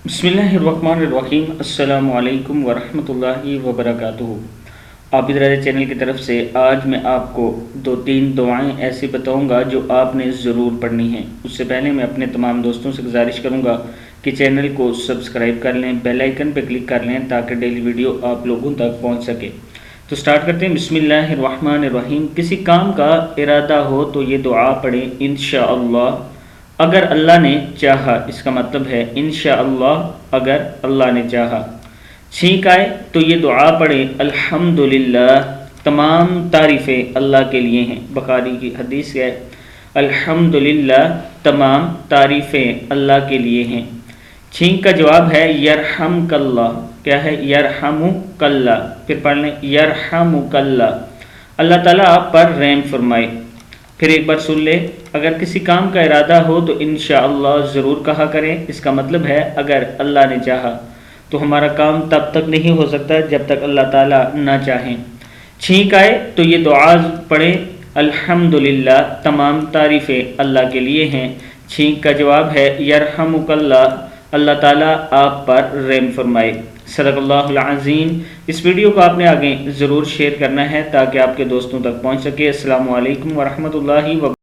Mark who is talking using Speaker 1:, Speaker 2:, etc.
Speaker 1: बिस्मिल्लाहिर्रहमानिर्रहीम। अस्सलामु अलैकुम वरहमतुल्लाहि वबरकातुहू। आबिद राजा चैनल की तरफ से आज मैं आपको दो तीन दुआएं ऐसी बताऊंगा जो आपने ज़रूर पढ़नी हैं। उससे पहले मैं अपने तमाम दोस्तों से गुजारिश करूंगा कि चैनल को सब्सक्राइब कर लें, बेल आइकन पर क्लिक कर लें ताकि डेली वीडियो आप लोगों तक पहुँच सके। तो स्टार्ट करते हैं। बिस्मिल्लाहिर्रहमानिर्रहीम। किसी काम का इरादा हो तो ये दुआ पढ़ें, इंशाअल्लाह अगर अल्लाह ने चाहा। इसका मतलब है इंशाअल्लाह अगर अल्लाह ने चाहा। छींक आए तो ये दुआ पढ़े, अल्हम्दुलिल्लाह तमाम तारीफ़ें अल्लाह के लिए हैं। बुखारी की हदीस है, अल्हम्दुलिल्लाह तमाम तारीफ़ें अल्लाह के लिए हैं। छींक का जवाब है यरहमकल्लाह। क्या है? यरहमुकल्लाह। फिर पढ़ लें, यरहमुकल्लाह। अल्लाह ताला आप पर रहम फरमाए। फिर एक बार सुन ले, अगर किसी काम का इरादा हो तो इंशाअल्लाह ज़रूर कहा करें। इसका मतलब है अगर अल्लाह ने चाहा। तो हमारा काम तब तक नहीं हो सकता जब तक अल्लाह ताला ना चाहें। छींक आए तो ये दुआ पढ़ें, अल्हम्दुलिल्लाह तमाम तारीफ़ें अल्लाह के लिए हैं। छींक का जवाब है यरहमुकल्लाह, अल्लाह ताला आप पर रहम फरमाए। सदक़ल्लाहुल अज़ीम। इस वीडियो को आपने आगे ज़रूर शेयर करना है ताकि आपके दोस्तों तक पहुँच सके। अस्सलामु अलैकुम वरहमतुल्लाहि व